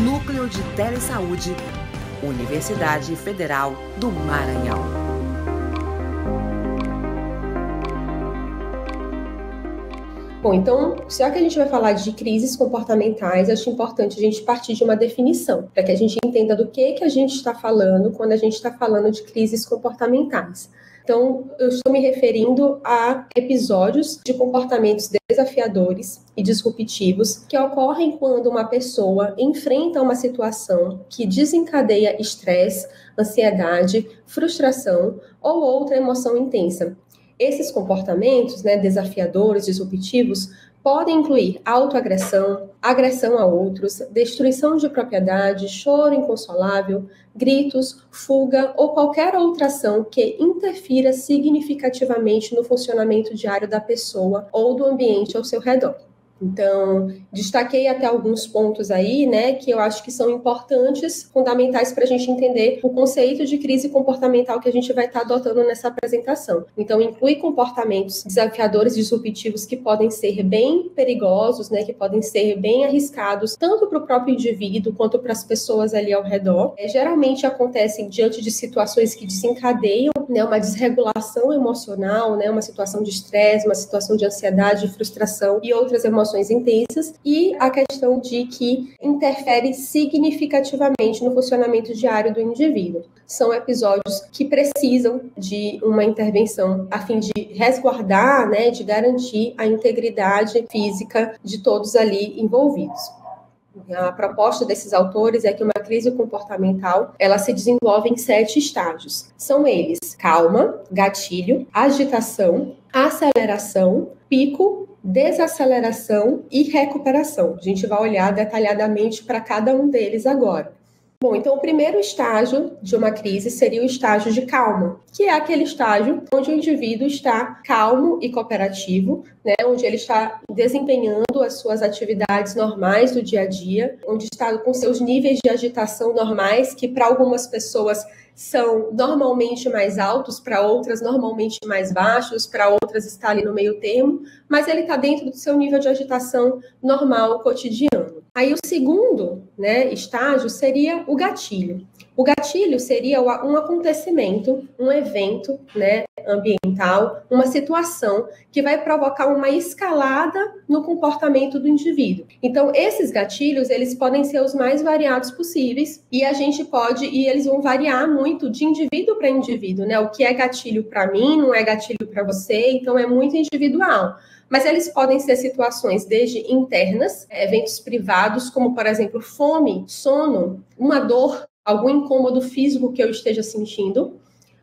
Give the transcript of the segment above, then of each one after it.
Núcleo de Telesaúde, Universidade Federal do Maranhão. Bom, então, já que a gente vai falar de crises comportamentais, acho importante a gente partir de uma definição, para que a gente entenda do que a gente está falando quando a gente está falando de crises comportamentais. Então, eu estou me referindo a episódios de comportamentos desafiadores e disruptivos que ocorrem quando uma pessoa enfrenta uma situação que desencadeia estresse, ansiedade, frustração ou outra emoção intensa. Esses comportamentos, desafiadores, disruptivos, podem incluir autoagressão, agressão a outros, destruição de propriedade, choro inconsolável, gritos, fuga ou qualquer outra ação que interfira significativamente no funcionamento diário da pessoa ou do ambiente ao seu redor. Então, destaquei até alguns pontos aí, que eu acho que são importantes, fundamentais para a gente entender o conceito de crise comportamental que a gente vai estar adotando nessa apresentação. Então, inclui comportamentos desafiadores, disruptivos, que podem ser bem perigosos, que podem ser bem arriscados, tanto para o próprio indivíduo quanto para as pessoas ali ao redor. Geralmente acontecem diante de situações que desencadeiam, uma desregulação emocional, uma situação de estresse, uma situação de ansiedade, frustração e outras emoções intensas, e a questão de que interfere significativamente no funcionamento diário do indivíduo. São episódios que precisam de uma intervenção a fim de resguardar, de garantir a integridade física de todos ali envolvidos. A proposta desses autores é que uma crise comportamental, ela se desenvolve em 7 estágios. São eles: calma, gatilho, agitação, aceleração, pico, desaceleração e recuperação. A gente vai olhar detalhadamente para cada um deles agora. Bom, então o primeiro estágio de uma crise seria o estágio de calma, que é aquele estágio onde o indivíduo está calmo e cooperativo, onde ele está desempenhando as suas atividades normais do dia a dia, onde está com seus níveis de agitação normais, que para algumas pessoas são normalmente mais altos, para outras normalmente mais baixos, para outras está ali no meio termo, mas ele está dentro do seu nível de agitação normal, cotidiano. Aí o segundo, estágio seria o gatilho. O gatilho seria um acontecimento, um evento, ambiental, uma situação que vai provocar uma escalada no comportamento do indivíduo. Então, esses gatilhos, eles podem ser os mais variados possíveis e eles vão variar muito de indivíduo para indivíduo, O que é gatilho para mim não é gatilho para você, então é muito individual. Mas eles podem ser situações desde internas, eventos privados, como, por exemplo, fome, sono, uma dor, algum incômodo físico que eu esteja sentindo,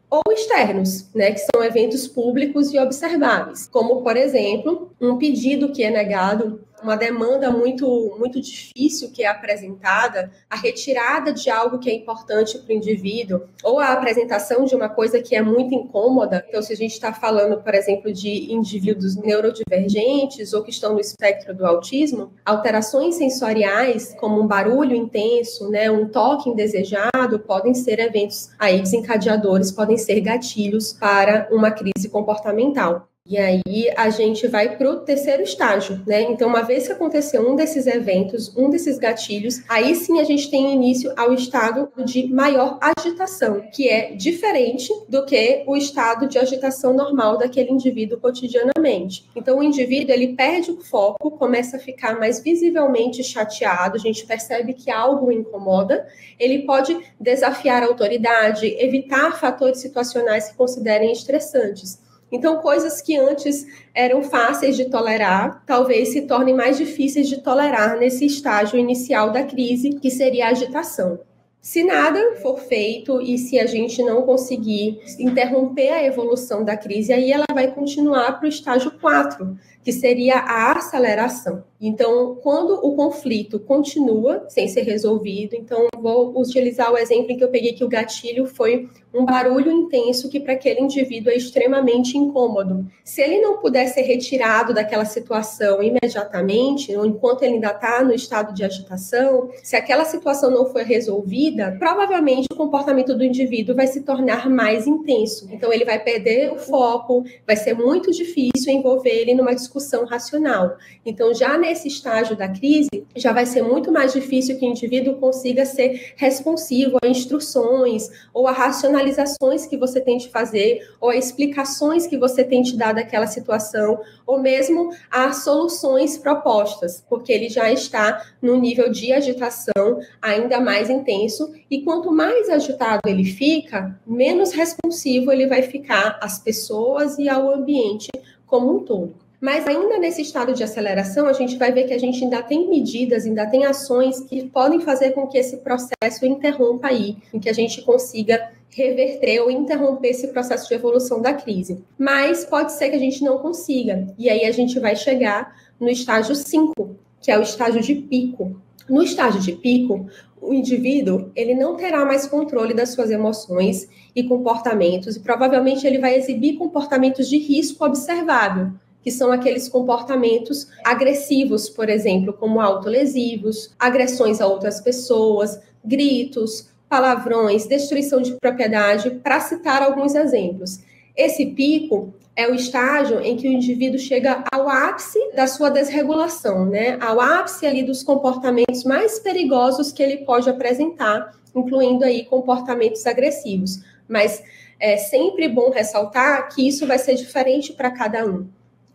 ou externos, que são eventos públicos e observáveis, como, por exemplo, um pedido que é negado, uma demanda muito, muito difícil que é apresentada, a retirada de algo que é importante para o indivíduo, ou a apresentação de uma coisa que é muito incômoda. Então, se a gente está falando, por exemplo, de indivíduos neurodivergentes ou que estão no espectro do autismo, alterações sensoriais, como um barulho intenso, um toque indesejado, podem ser eventos aí desencadeadores, podem ser gatilhos para uma crise comportamental. E aí a gente vai para o terceiro estágio, Então, uma vez que aconteceu um desses eventos, um desses gatilhos, aí sim a gente tem início ao estado de maior agitação, que é diferente do que o estado de agitação normal daquele indivíduo cotidianamente. Então, o indivíduo, ele perde o foco, começa a ficar mais visivelmente chateado, a gente percebe que algo o incomoda, ele pode desafiar a autoridade, evitar fatores situacionais que considerem estressantes. Então, coisas que antes eram fáceis de tolerar, talvez se tornem mais difíceis de tolerar nesse estágio inicial da crise, que seria a agitação. Se nada for feito e se a gente não conseguir interromper a evolução da crise, aí ela vai continuar para o estágio 4, que seria a aceleração. Então, quando o conflito continua sem ser resolvido, então vou utilizar o exemplo em que eu peguei que o gatilho foi um barulho intenso que para aquele indivíduo é extremamente incômodo. Se ele não puder ser retirado daquela situação imediatamente, ou enquanto ele ainda está no estado de agitação, se aquela situação não for resolvida, provavelmente o comportamento do indivíduo vai se tornar mais intenso. Então, ele vai perder o foco, vai ser muito difícil envolver ele numa discussão racional. Então, já nesse esse estágio da crise, já vai ser muito mais difícil que o indivíduo consiga ser responsivo a instruções ou a racionalizações que você tente fazer, ou a explicações que você tente dar daquela situação, ou mesmo a soluções propostas, porque ele já está no nível de agitação ainda mais intenso, e quanto mais agitado ele fica, menos responsivo ele vai ficar às pessoas e ao ambiente como um todo. Mas ainda nesse estado de aceleração, a gente vai ver que a gente ainda tem medidas, ainda tem ações que podem fazer com que esse processo interrompa aí, em que a gente consiga reverter ou interromper esse processo de evolução da crise. Mas pode ser que a gente não consiga, e aí a gente vai chegar no estágio 5, que é o estágio de pico. No estágio de pico, o indivíduo ele não terá mais controle das suas emoções e comportamentos, e provavelmente ele vai exibir comportamentos de risco observável, que são aqueles comportamentos agressivos, por exemplo, como autolesivos, agressões a outras pessoas, gritos, palavrões, destruição de propriedade, para citar alguns exemplos. Esse pico é o estágio em que o indivíduo chega ao ápice da sua desregulação, né? Ao ápice ali dos comportamentos mais perigosos que ele pode apresentar, incluindo aí comportamentos agressivos. Mas é sempre bom ressaltar que isso vai ser diferente para cada um.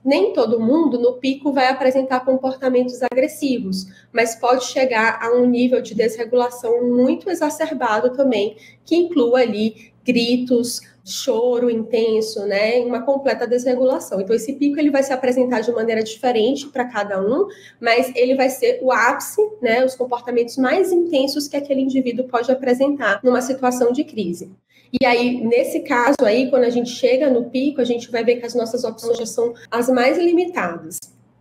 Nem todo mundo no pico vai apresentar comportamentos agressivos, mas pode chegar a um nível de desregulação muito exacerbado também, que inclua ali gritos, choro intenso, né, uma completa desregulação. Então esse pico ele vai se apresentar de maneira diferente para cada um, mas ele vai ser o ápice, né, os comportamentos mais intensos que aquele indivíduo pode apresentar numa situação de crise. E aí, nesse caso aí, quando a gente chega no pico, a gente vai ver que as nossas opções já são as mais limitadas.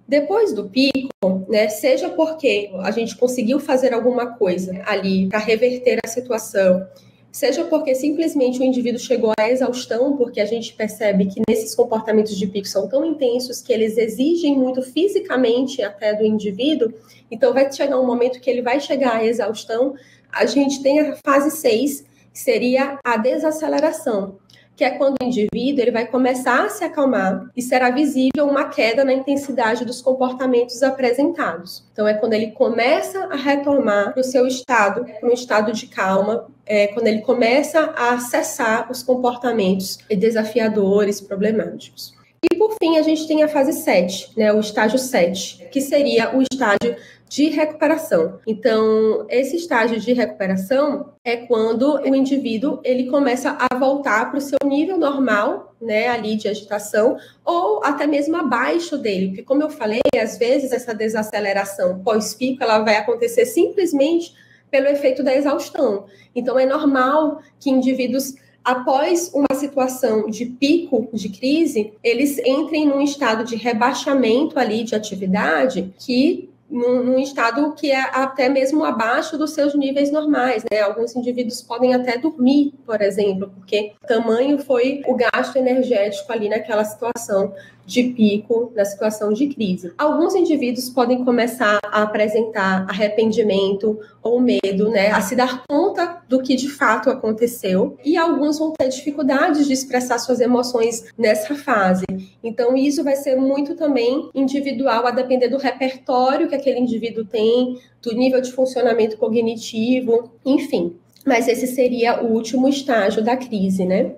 Depois do pico, né, seja porque a gente conseguiu fazer alguma coisa ali para reverter a situação, seja porque simplesmente o indivíduo chegou à exaustão, porque a gente percebe que nesses comportamentos de pico são tão intensos que eles exigem muito fisicamente até do indivíduo, então vai chegar um momento que ele vai chegar à exaustão. A gente tem a fase 6, que seria a desaceleração, que é quando o indivíduo ele vai começar a se acalmar e será visível uma queda na intensidade dos comportamentos apresentados. Então, é quando ele começa a retomar para o seu estado, para um estado de calma, quando ele começa a cessar os comportamentos desafiadores, problemáticos. E, por fim, a gente tem a fase 7, né, o estágio 7, que seria o estágio de recuperação. Então, esse estágio de recuperação é quando o indivíduo ele começa a voltar para o seu nível normal, né, ali de agitação, ou até mesmo abaixo dele, porque como eu falei, às vezes essa desaceleração pós-pico, ela vai acontecer simplesmente pelo efeito da exaustão. Então, é normal que indivíduos após uma situação de pico de crise, eles entrem num estado de rebaixamento ali de atividade que num estado que é até mesmo abaixo dos seus níveis normais, né? Alguns indivíduos podem até dormir, por exemplo, porque tamanho foi o gasto energético ali naquela situação de pico, na situação de crise. Alguns indivíduos podem começar a apresentar arrependimento ou medo, né? A se dar conta do que de fato aconteceu, e alguns vão ter dificuldades de expressar suas emoções nessa fase. Então, isso vai ser muito também individual, a depender do repertório que aquele indivíduo tem, do nível de funcionamento cognitivo, enfim. Mas esse seria o último estágio da crise, né?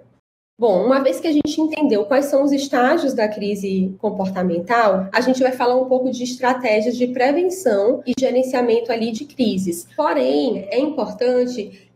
Bom, uma vez que a gente entendeu quais são os estágios da crise comportamental, a gente vai falar um pouco de estratégias de prevenção e gerenciamento ali de crises. Porém, é importante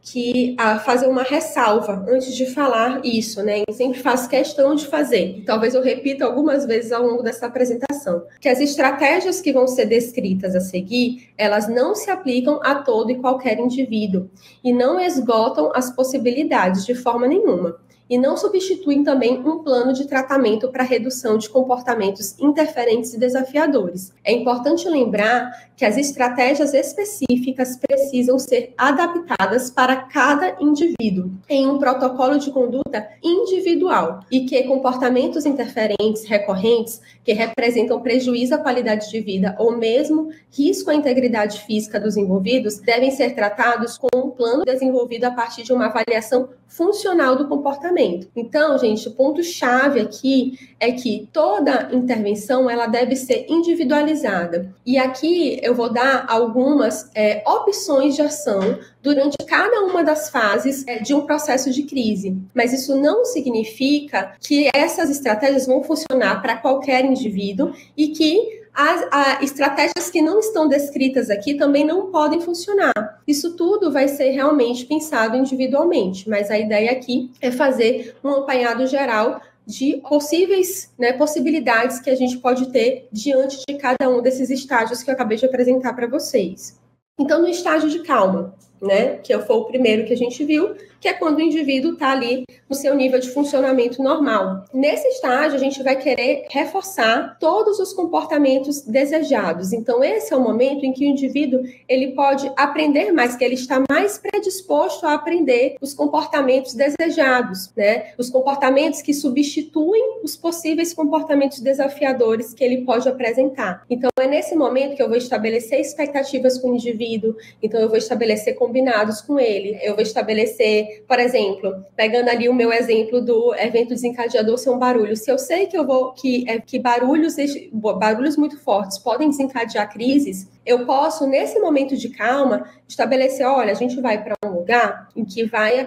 fazer uma ressalva antes de falar isso, né? Eu sempre faço questão de fazer. E talvez eu repita algumas vezes ao longo dessa apresentação. Que as estratégias que vão ser descritas a seguir, elas não se aplicam a todo e qualquer indivíduo e não esgotam as possibilidades de forma nenhuma. E não substituem também um plano de tratamento para redução de comportamentos interferentes e desafiadores. É importante lembrar que as estratégias específicas precisam ser adaptadas para cada indivíduo, em um protocolo de conduta individual, e que comportamentos interferentes recorrentes, que representam prejuízo à qualidade de vida ou mesmo risco à integridade física dos envolvidos, devem ser tratados com um plano desenvolvido a partir de uma avaliação funcional do comportamento. Então, gente, o ponto-chave aqui é que toda intervenção ela deve ser individualizada. E aqui eu vou dar algumas opções de ação durante cada uma das fases de um processo de crise. Mas isso não significa que essas estratégias vão funcionar para qualquer indivíduo e que as estratégias que não estão descritas aqui também não podem funcionar. Isso tudo vai ser realmente pensado individualmente, mas a ideia aqui é fazer um apanhado geral de possibilidades que a gente pode ter diante de cada um desses estágios que eu acabei de apresentar para vocês. Então, no estágio de calma, que foi o primeiro que a gente viu, que é quando o indivíduo está ali no seu nível de funcionamento normal. Nesse estágio, a gente vai querer reforçar todos os comportamentos desejados. Então, esse é o momento em que o indivíduo ele pode aprender mais, que ele está mais predisposto a aprender os comportamentos desejados, os comportamentos que substituem os possíveis comportamentos desafiadores que ele pode apresentar. Então, é nesse momento que eu vou estabelecer expectativas com o indivíduo, então eu vou estabelecer combinados com ele, eu vou estabelecer, por exemplo, pegando ali o meu exemplo do evento desencadeador ser um barulho. Se eu sei que barulhos muito fortes podem desencadear crises, eu posso, nesse momento de calma, estabelecer, olha, a gente vai para um lugar em que vai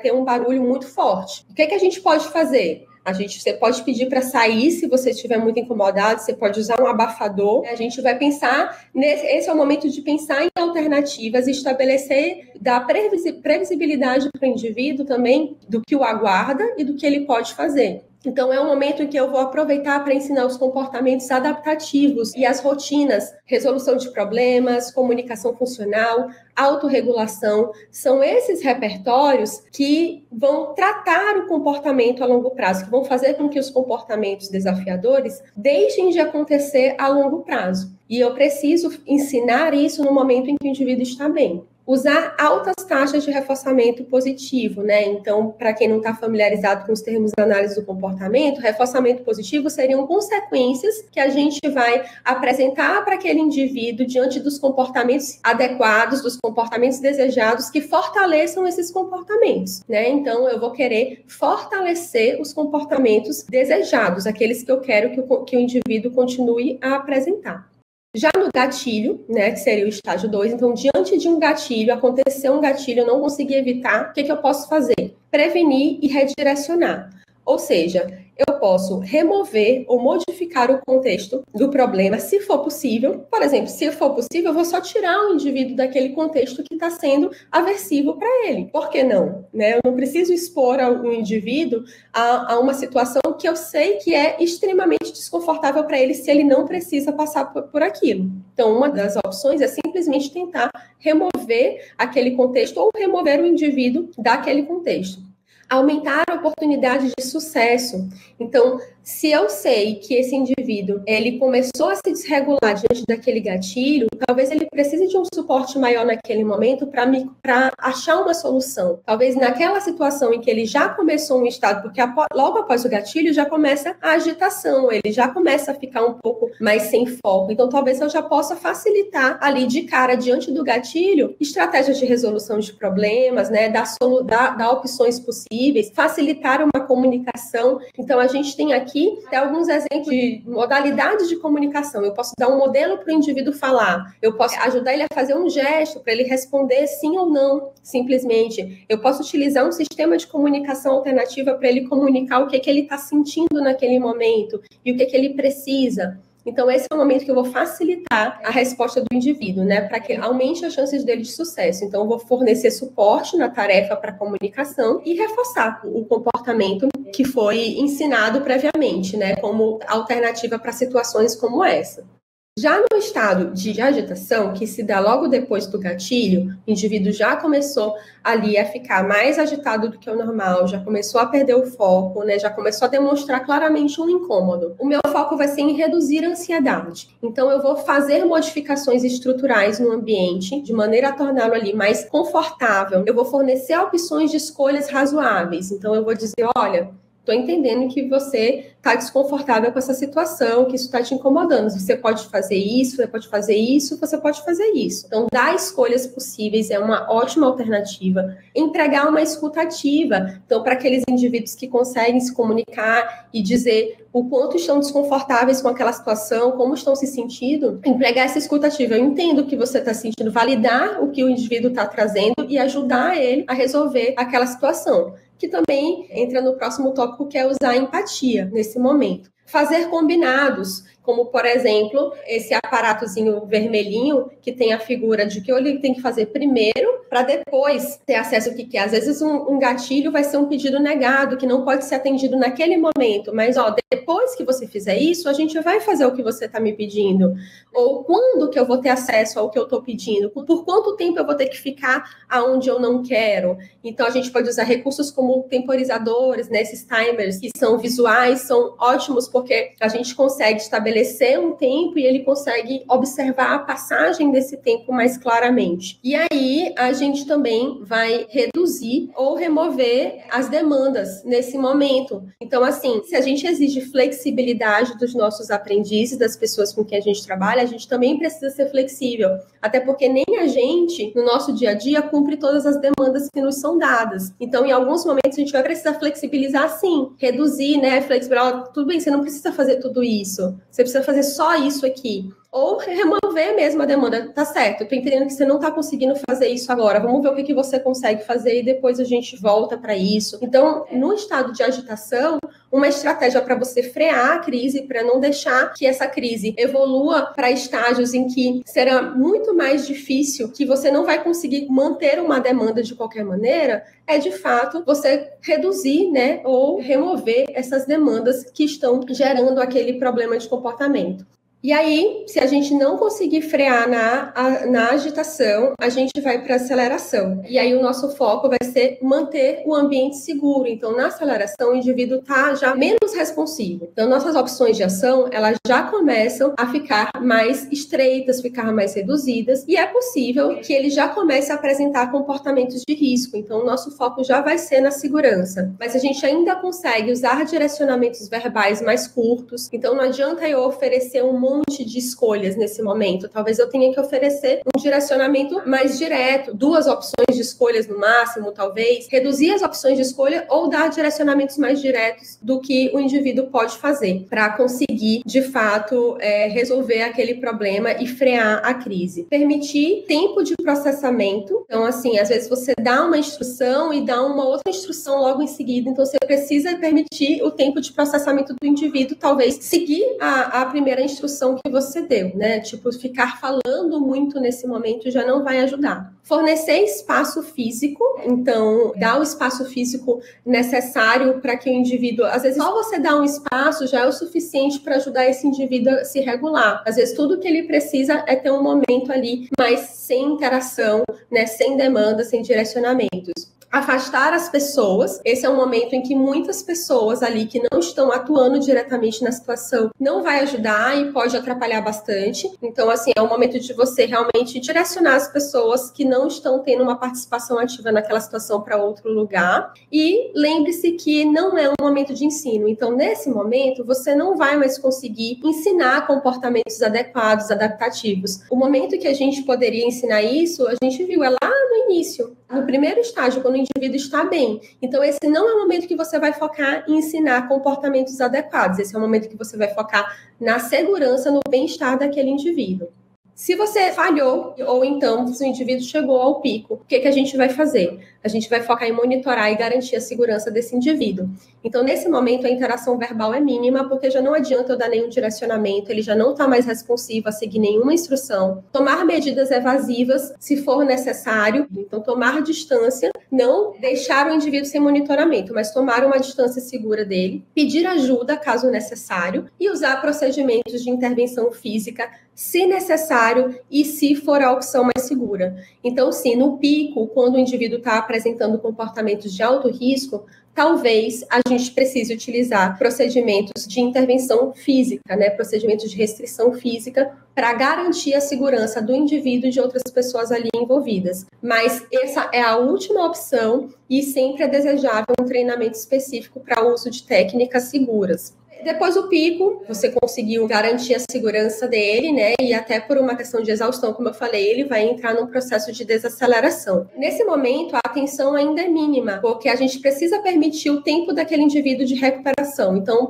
ter um barulho muito forte. O que a gente pode fazer? Você pode pedir para sair se você estiver muito incomodado, você pode usar um abafador. A gente vai pensar, esse é o momento de pensar em alternativas e estabelecer, dar previsibilidade para o indivíduo também do que o aguarda e do que ele pode fazer. Então, é um momento em que eu vou aproveitar para ensinar os comportamentos adaptativos e as rotinas, resolução de problemas, comunicação funcional, autorregulação. São esses repertórios que vão tratar o comportamento a longo prazo, que vão fazer com que os comportamentos desafiadores deixem de acontecer a longo prazo. E eu preciso ensinar isso no momento em que o indivíduo está bem. Usar altas taxas de reforçamento positivo, Então, para quem não está familiarizado com os termos de análise do comportamento, reforçamento positivo seriam consequências que a gente vai apresentar para aquele indivíduo diante dos comportamentos adequados, dos comportamentos desejados que fortaleçam esses comportamentos, Então, eu vou querer fortalecer os comportamentos desejados, aqueles que eu quero que o indivíduo continue a apresentar. Já no gatilho, que seria o estágio 2, então, diante de um gatilho, aconteceu um gatilho, eu não consegui evitar, o que eu posso fazer? Prevenir e redirecionar. Ou seja, eu posso remover ou modificar o contexto do problema, se for possível. Por exemplo, se for possível, eu vou só tirar o indivíduo daquele contexto que está sendo aversivo para ele. Por que não? Eu não preciso expor o indivíduo a uma situação que eu sei que é extremamente desconfortável para ele se ele não precisa passar por aquilo. Então, uma das opções é simplesmente tentar remover aquele contexto ou remover o indivíduo daquele contexto. Aumentar a oportunidade de sucesso. Então, se eu sei que esse indivíduo ele começou a se desregular diante daquele gatilho, talvez ele precise de um suporte maior naquele momento para achar uma solução. Talvez naquela situação em que ele já começou um estado, porque logo após o gatilho já começa a agitação, ele já começa a ficar um pouco mais sem foco. Então, talvez eu já possa facilitar ali de cara, diante do gatilho, estratégias de resolução de problemas, dar opções possíveis, facilitar uma comunicação. Então, a gente tem aqui até alguns exemplos de modalidades de comunicação. Eu posso dar um modelo para o indivíduo falar, eu posso ajudar ele a fazer um gesto para ele responder sim ou não, simplesmente. Eu posso utilizar um sistema de comunicação alternativa para ele comunicar o que ele está sentindo naquele momento e o que ele precisa. Então, esse é o momento que eu vou facilitar a resposta do indivíduo, para que aumente as chances dele de sucesso. Então, eu vou fornecer suporte na tarefa para comunicação e reforçar o comportamento que foi ensinado previamente, como alternativa para situações como essa. Já no estado de agitação, que se dá logo depois do gatilho, o indivíduo já começou ali a ficar mais agitado do que o normal, já começou a perder o foco, já começou a demonstrar claramente um incômodo. O meu foco vai ser em reduzir a ansiedade. Então, eu vou fazer modificações estruturais no ambiente, de maneira a torná-lo ali mais confortável. Eu vou fornecer opções de escolhas razoáveis. Então, eu vou dizer, olha, estou entendendo que você está desconfortável com essa situação, que isso está te incomodando. Você pode fazer isso, você pode fazer isso, você pode fazer isso. Então, dar escolhas possíveis é uma ótima alternativa. Empregar uma escuta ativa. Então, para aqueles indivíduos que conseguem se comunicar e dizer o quanto estão desconfortáveis com aquela situação, como estão se sentindo, empregar essa escuta ativa. Eu entendo o que você está sentindo, validar o que o indivíduo está trazendo e ajudar ele a resolver aquela situação. Que também entra no próximo tópico, que é usar a empatia nesse momento. Fazer combinados, como, por exemplo, esse aparatozinho vermelhinho, que tem a figura de que ele tem que fazer primeiro, para depois ter acesso ao que quer. Às vezes um gatilho vai ser um pedido negado, que não pode ser atendido naquele momento, mas depois que você fizer isso, a gente vai fazer o que você está me pedindo. Ou quando que eu vou ter acesso ao que eu estou pedindo? Por quanto tempo eu vou ter que ficar aonde eu não quero? Então, a gente pode usar recursos como temporizadores, né? Esses timers que são visuais, são ótimos, porque a gente consegue estabelecer um tempo e ele consegue observar a passagem desse tempo mais claramente. E aí, a gente também vai reduzir ou remover as demandas nesse momento. Então, assim, se a gente exige flexibilidade dos nossos aprendizes, das pessoas com quem a gente trabalha, a gente também precisa ser flexível. Até porque nem a gente, no nosso dia a dia, cumpre todas as demandas que nos são dadas. Então, em alguns momentos, a gente vai precisar flexibilizar, sim. Reduzir, né? Flexibilizar. Tudo bem, você não precisa fazer tudo isso. Você precisa fazer só isso aqui. Ou remover mesmo a demanda. Tá certo, eu tô entendendo que você não tá conseguindo fazer isso agora. Vamos ver o que você consegue fazer e depois a gente volta para isso. Então, no estado de agitação, uma estratégia para você frear a crise, para não deixar que essa crise evolua para estágios em que será muito mais difícil, que você não vai conseguir manter uma demanda de qualquer maneira, é de fato você reduzir, né, ou remover essas demandas que estão gerando aquele problema de comportamento. E aí, se a gente não conseguir frear na agitação, a gente vai para a aceleração. E aí o nosso foco vai ser manter o ambiente seguro. Então, na aceleração, o indivíduo está já menos responsivo. Então, nossas opções de ação, elas já começam a ficar mais estreitas, ficar mais reduzidas. E é possível que ele já comece a apresentar comportamentos de risco. Então, o nosso foco já vai ser na segurança. Mas a gente ainda consegue usar direcionamentos verbais mais curtos. Então, não adianta eu oferecer um monte de escolhas nesse momento. Talvez eu tenha que oferecer um direcionamento mais direto, 2 opções de escolhas no máximo, talvez, reduzir as opções de escolha ou dar direcionamentos mais diretos do que o indivíduo pode fazer para conseguir, de fato, resolver aquele problema e frear a crise. Permitir tempo de processamento. Então, assim, às vezes você dá uma instrução e dá uma outra instrução logo em seguida, então você precisa permitir o tempo de processamento do indivíduo, talvez seguir a primeira instrução que você deu, né? Tipo, ficar falando muito nesse momento já não vai ajudar. Fornecer espaço físico, então, dar o espaço físico necessário para que o indivíduo... Às vezes, só você dar um espaço já é o suficiente para ajudar esse indivíduo a se regular. Às vezes, tudo que ele precisa é ter um momento ali, mas sem interação, né? Sem demanda, sem direcionamentos. Afastar as pessoas. Esse é um momento em que muitas pessoas ali que não estão atuando diretamente na situação não vai ajudar e pode atrapalhar bastante. Então, assim, é um momento de você realmente direcionar as pessoas que não estão tendo uma participação ativa naquela situação para outro lugar. E lembre-se que não é um momento de ensino. Então, nesse momento, você não vai mais conseguir ensinar comportamentos adequados, adaptativos. O momento que a gente poderia ensinar isso, a gente viu, é lá no início, no primeiro estágio, quando o indivíduo está bem. Então, esse não é o momento que você vai focar em ensinar comportamentos adequados. Esse é o momento que você vai focar na segurança, no bem-estar daquele indivíduo. Se você falhou, ou então se o indivíduo chegou ao pico, o que a gente vai fazer? A gente vai focar em monitorar e garantir a segurança desse indivíduo. Então, nesse momento, a interação verbal é mínima, porque já não adianta eu dar nenhum direcionamento, ele já não está mais responsivo a seguir nenhuma instrução. Tomar medidas evasivas, se for necessário. Então, tomar distância, não deixar o indivíduo sem monitoramento, mas tomar uma distância segura dele. Pedir ajuda, caso necessário, e usar procedimentos de intervenção física, se necessário, necessário e se for a opção mais segura. Então, sim, no pico, quando o indivíduo está apresentando comportamentos de alto risco, talvez a gente precise utilizar procedimentos de intervenção física, né, procedimentos de restrição física, para garantir a segurança do indivíduo e de outras pessoas ali envolvidas. Mas essa é a última opção e sempre é desejável um treinamento específico para o uso de técnicas seguras. Depois do pico, você conseguiu garantir a segurança dele, né? E até por uma questão de exaustão, como eu falei, ele vai entrar num processo de desaceleração. Nesse momento, a atenção ainda é mínima, porque a gente precisa permitir o tempo daquele indivíduo de recuperação. Então,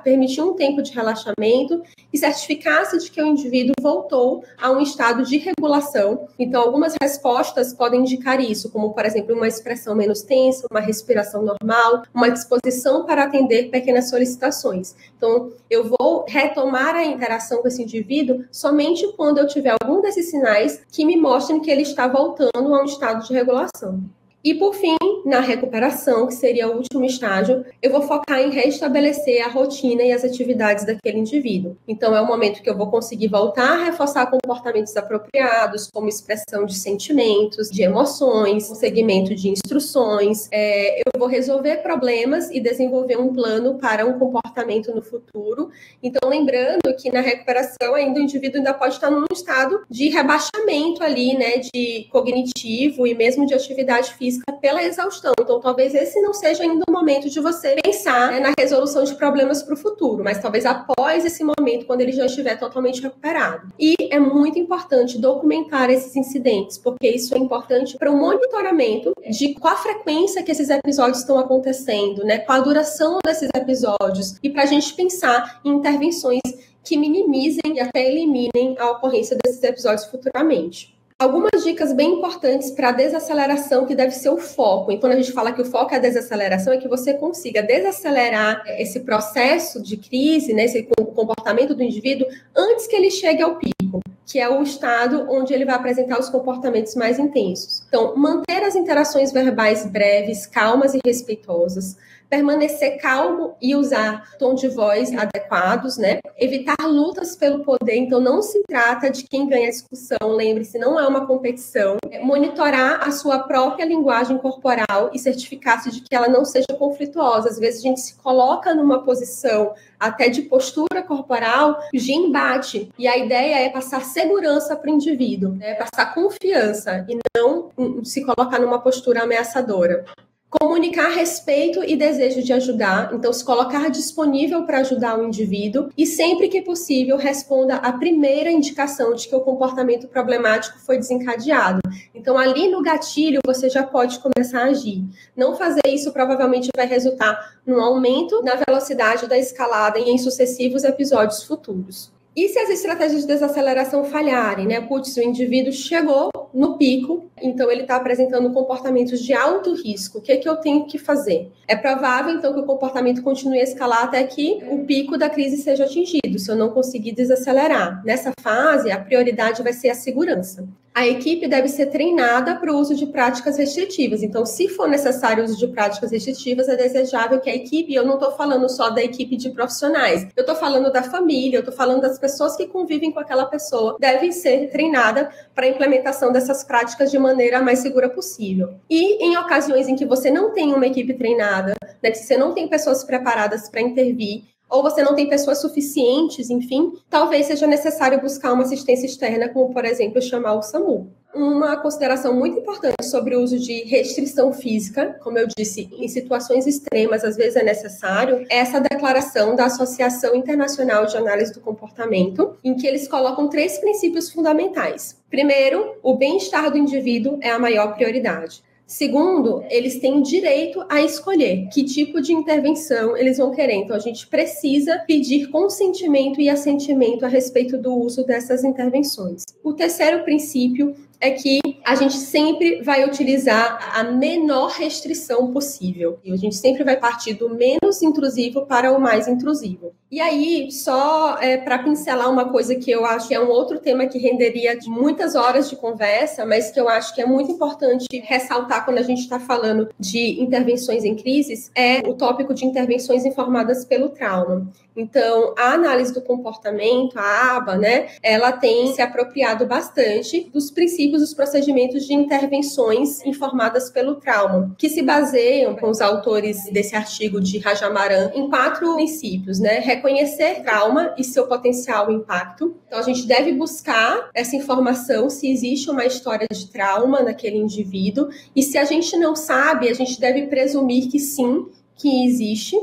permitir um tempo de relaxamento e certificar-se de que o indivíduo voltou a um estado de regulação. Então, algumas respostas podem indicar isso, como, por exemplo, uma expressão menos tensa, uma respiração normal, uma disposição para atender pequenas solicitações. Então, eu vou retomar a interação com esse indivíduo somente quando eu tiver algum desses sinais que me mostrem que ele está voltando a um estado de regulação. E, por fim, na recuperação, que seria o último estágio, eu vou focar em restabelecer a rotina e as atividades daquele indivíduo. Então, é o momento que eu vou conseguir voltar a reforçar comportamentos apropriados, como expressão de sentimentos, de emoções, segmento de instruções. Eu vou resolver problemas e desenvolver um plano para um comportamento no futuro. Então, lembrando que na recuperação, ainda o indivíduo ainda pode estar num estado de rebaixamento ali, né, de cognitivo e mesmo de atividade física pela exaustão. Então, talvez esse não seja ainda o momento de você pensar, né, na resolução de problemas para o futuro, mas talvez após esse momento, quando ele já estiver totalmente recuperado. E é muito importante documentar esses incidentes, porque isso é importante para o monitoramento de qual a frequência que esses episódios estão acontecendo, né, qual a duração desses episódios, e para a gente pensar em intervenções que minimizem e até eliminem a ocorrência desses episódios futuramente. Algumas dicas bem importantes para a desaceleração, que deve ser o foco. E quando a gente fala que o foco é a desaceleração, é que você consiga desacelerar esse processo de crise, né, esse comportamento do indivíduo, antes que ele chegue ao pico, que é o estado onde ele vai apresentar os comportamentos mais intensos. Então, manter as interações verbais breves, calmas e respeitosas, permanecer calmo e usar tom de voz adequados, né? Evitar lutas pelo poder, então não se trata de quem ganha a discussão, lembre-se, não é uma competição. Monitorar a sua própria linguagem corporal e certificar-se de que ela não seja conflituosa. Às vezes a gente se coloca numa posição até de postura corporal de embate, e a ideia é passar segurança para o indivíduo, né? Passar confiança e não se colocar numa postura ameaçadora. Comunicar respeito e desejo de ajudar, então se colocar disponível para ajudar o indivíduo e sempre que possível responda à primeira indicação de que o comportamento problemático foi desencadeado. Então ali no gatilho você já pode começar a agir. Não fazer isso provavelmente vai resultar num aumento na velocidade da escalada e em sucessivos episódios futuros. E se as estratégias de desaceleração falharem, né? Putz, o indivíduo chegou no pico, então ele está apresentando comportamentos de alto risco. O que é que eu tenho que fazer? É provável, então, que o comportamento continue a escalar até que o pico da crise seja atingido, se eu não conseguir desacelerar. Nessa fase, a prioridade vai ser a segurança. A equipe deve ser treinada para o uso de práticas restritivas. Então, se for necessário o uso de práticas restritivas, é desejável que a equipe, eu não estou falando só da equipe de profissionais, eu estou falando da família, eu estou falando das pessoas que convivem com aquela pessoa, deve ser treinada para a implementação dessas práticas de maneira mais segura possível. E em ocasiões em que você não tem uma equipe treinada, né, que você não tem pessoas preparadas para intervir, ou você não tem pessoas suficientes, enfim, talvez seja necessário buscar uma assistência externa, como, por exemplo, chamar o SAMU. Uma consideração muito importante sobre o uso de restrição física, como eu disse, em situações extremas, às vezes é necessário, é essa declaração da Associação Internacional de Análise do Comportamento, em que eles colocam 3 princípios fundamentais. Primeiro, o bem-estar do indivíduo é a maior prioridade. Segundo, eles têm direito a escolher que tipo de intervenção eles vão querer. Então, a gente precisa pedir consentimento e assentimento a respeito do uso dessas intervenções. O terceiro princípio é que a gente sempre vai utilizar a menor restrição possível. E a gente sempre vai partir do menos intrusivo para o mais intrusivo. E aí, só para pincelar uma coisa que eu acho que é um outro tema que renderia de muitas horas de conversa, mas que eu acho que é muito importante ressaltar quando a gente está falando de intervenções em crises, é o tópico de intervenções informadas pelo trauma. Então, a análise do comportamento, a ABA, né, ela tem se apropriado bastante dos princípios, dos procedimentos de intervenções informadas pelo trauma, que se baseiam, com os autores desse artigo de Rajamaran, em 4 princípios, né? Reconhecer trauma e seu potencial impacto. Então, a gente deve buscar essa informação se existe uma história de trauma naquele indivíduo, e se a gente não sabe, a gente deve presumir que sim, que existe.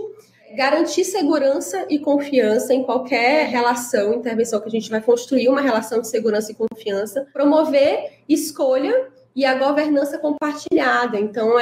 Garantir segurança e confiança em qualquer relação, intervenção que a gente vai construir, uma relação de segurança e confiança. Promover escolha e a governança compartilhada. Então,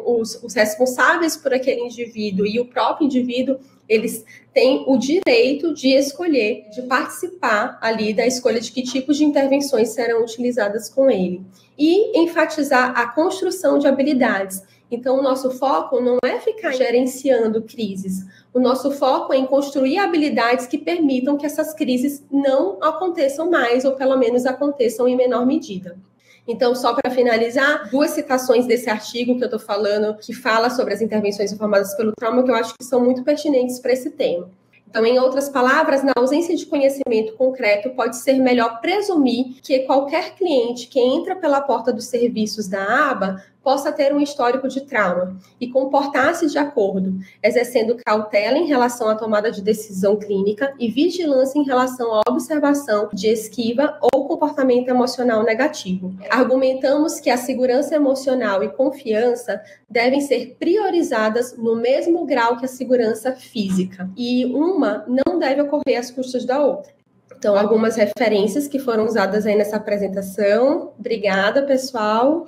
os responsáveis por aquele indivíduo e o próprio indivíduo, eles têm o direito de escolher, de participar ali da escolha de que tipos de intervenções serão utilizadas com ele. E enfatizar a construção de habilidades. Então, o nosso foco não é ficar gerenciando crises. O nosso foco é em construir habilidades que permitam que essas crises não aconteçam mais, ou pelo menos aconteçam em menor medida. Então, só para finalizar, 2 citações desse artigo que eu estou falando, que fala sobre as intervenções informadas pelo trauma, que eu acho que são muito pertinentes para esse tema. Então, em outras palavras, na ausência de conhecimento concreto, pode ser melhor presumir que qualquer cliente que entra pela porta dos serviços da ABA possa ter um histórico de trauma e comportar-se de acordo, exercendo cautela em relação à tomada de decisão clínica e vigilância em relação à observação de esquiva ou comportamento emocional negativo. Argumentamos que a segurança emocional e confiança devem ser priorizadas no mesmo grau que a segurança física, e uma não deve ocorrer às custas da outra. Então, algumas referências que foram usadas aí nessa apresentação. Obrigada, pessoal.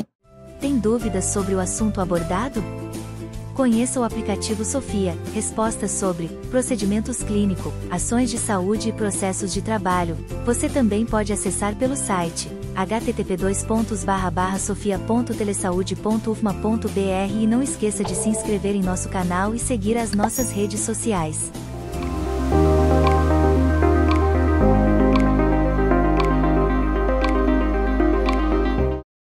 Tem dúvidas sobre o assunto abordado? Conheça o aplicativo Sofia, respostas sobre procedimentos clínicos, ações de saúde e processos de trabalho. Você também pode acessar pelo site http://sofia.telesaude.ufma.br e não esqueça de se inscrever em nosso canal e seguir as nossas redes sociais.